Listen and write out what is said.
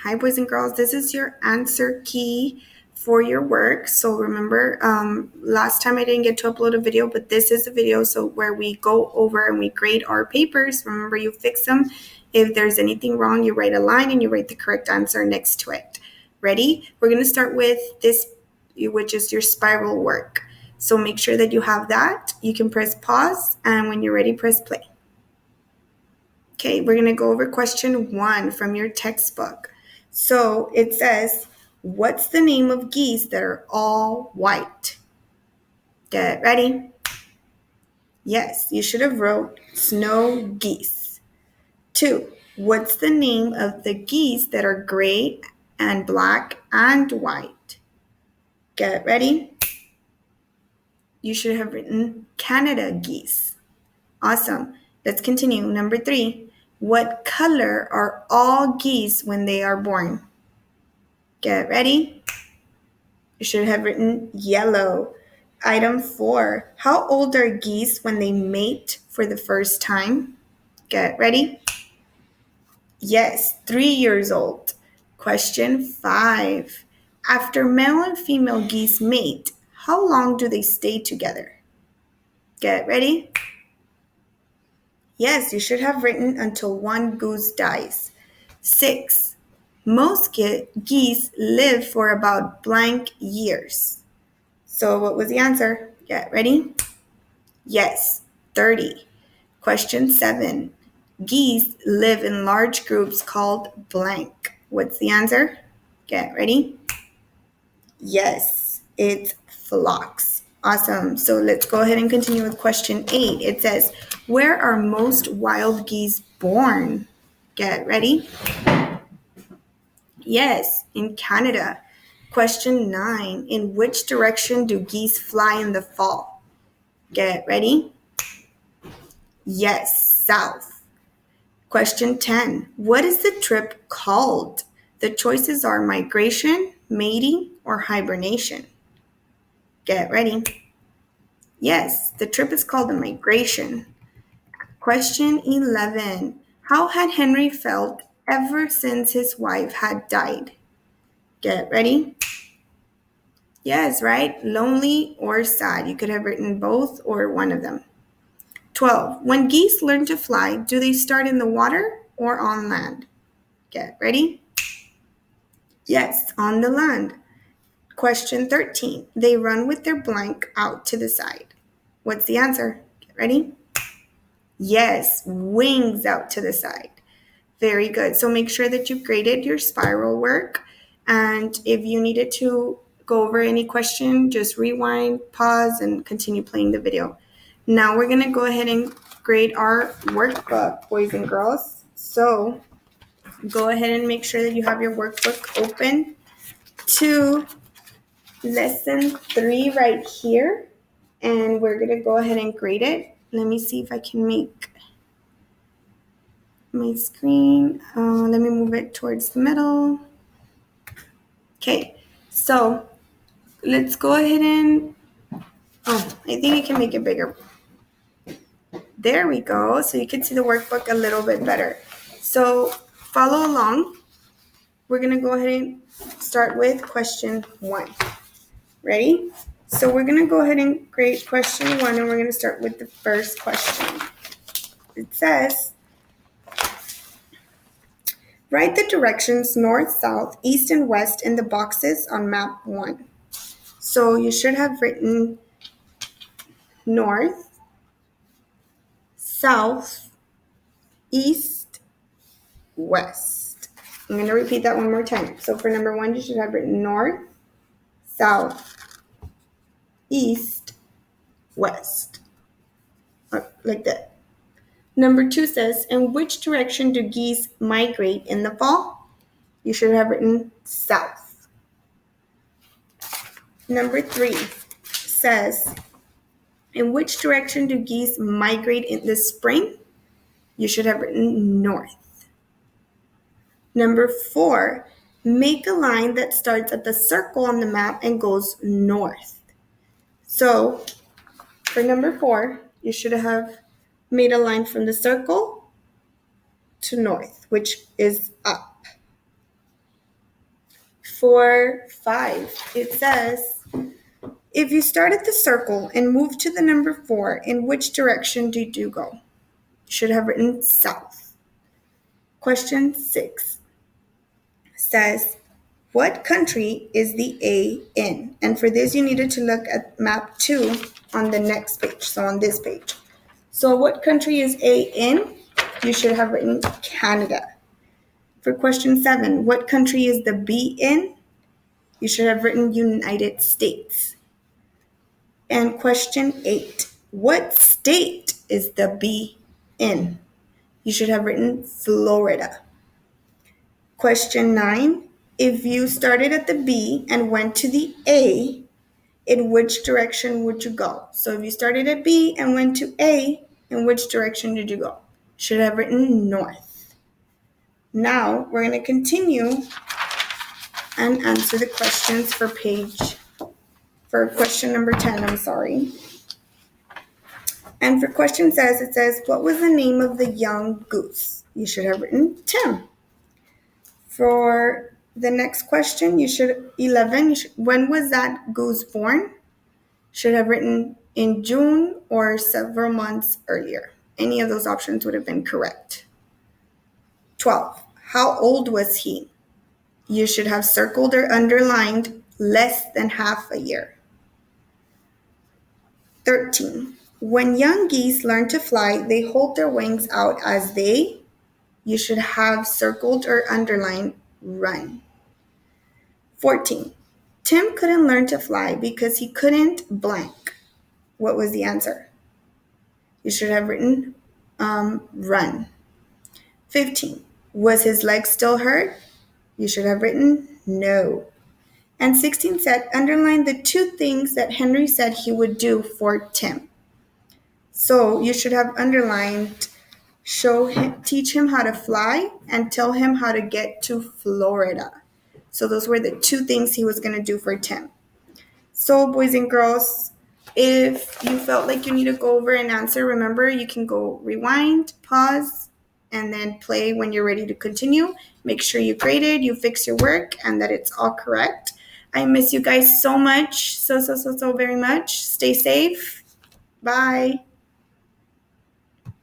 Hi, boys and girls. This is your answer key for your work. So remember, last time I didn't get to upload a video, but this is a video where we go over and we grade our papers. Remember, you fix them. If there's anything wrong, you write a line and you write the correct answer next to it. Ready? We're going to start with this, which is your spiral work. So make sure that you have that. You can press pause, and when you're ready, press play. Okay, we're going to go over question 1 from your textbook. So it says, what's the name of geese that are all white? Get ready. Yes, you should have wrote snow geese. 2, what's the name of the geese that are gray and black and white? Get ready. You should have written Canada geese. Awesome. Let's continue. Number 3, what color are all geese when they are born? Get ready. You should have written yellow. Item 4, how old are geese when they mate for the first time? Get ready. Yes, 3 years old. Question 5, after male and female geese mate, how long do they stay together? Get ready. Yes, you should have written until one goose dies. 6, most geese live for about blank years. So what was the answer? Get ready? Yes, 30. Question 7, geese live in large groups called blank. What's the answer? Get ready? Yes, it's flocks. Awesome. So let's go ahead and continue with question 8. It says, where are most wild geese born? Get ready? Yes, in Canada. Question 9. In which direction do geese fly in the fall? Get ready? Yes, south. Question 10. What is the trip called? The choices are migration, mating, or hibernation. Get ready. Yes, the trip is called a migration. Question 11. How had Henry felt ever since his wife had died? Get ready. Yes, right? Lonely or sad. You could have written both or one of them. 12. When geese learn to fly, do they start in the water or on land? Get ready. Yes, on the land. Question 13. They run with their blank out to the side. What's the answer? Get ready. Yes, wings out to the side. Very good. So make sure that you've graded your spiral work. And if you needed to go over any question, just rewind, pause, and continue playing the video. Now we're going to go ahead and grade our workbook, boys and girls. So go ahead and make sure that you have your workbook open to lesson 3 right here. And we're going to go ahead and grade it. Let me see if I can make my screen. Let me move it towards the middle. Okay, so let's go ahead and, I think I can make it bigger. There we go. So you can see the workbook a little bit better. So follow along. We're going to go ahead and start with question 1. Ready? So we're going to go ahead and grade question 1, and we're going to start with the first question. It says, write the directions north, south, east, and west in the boxes on map 1. So you should have written north, south, east, west. I'm going to repeat that one more time. So for number 1, you should have written north, south, east, west. Like that. Number 2 says, in which direction do geese migrate in the fall? You should have written south. Number 3 says, in which direction do geese migrate in the spring? You should have written north. Number 4, make a line that starts at the circle on the map and goes north. So for number 4, you should have made a line from the circle to north, which is up. For 5, it says, if you start at the circle and move to the number 4, in which direction did you go? Should have written south. Question 6 says, what country is the A in? And for this, you needed to look at map 2 on the next page, so on this page. So what country is A in? You should have written Canada. For question 7, what country is the B in? You should have written United States. And question 8, what state is the B in? You should have written Florida. Question 9, if you started at the B and went to the A, in which direction would you go? So if you started at B and went to A, in which direction did you go? Should have written north. Now we're going to continue and answer the questions for question number 10, I'm sorry. And for question it says, what was the name of the young goose? You should have written Tim. For the next question, 11, when was that goose born? Should have written in June or several months earlier. Any of those options would have been correct. 12, how old was he? You should have circled or underlined less than half a year. 13, when young geese learn to fly, they hold their wings out as they, you should have circled or underlined run. 14, Tim couldn't learn to fly because he couldn't blank. What was the answer? You should have written run. 15, was his leg still hurt? You should have written no. And 16 said, underline the 2 things that Henry said he would do for Tim. So you should have underlined, teach him how to fly and tell him how to get to Florida. So those were the 2 things he was going to do for Tim. So boys and girls, if you felt like you need to go over an answer, remember you can go rewind, pause, and then play when you're ready to continue. Make sure you graded, you fix your work, and that it's all correct. I miss you guys so much, so very much. Stay safe. Bye.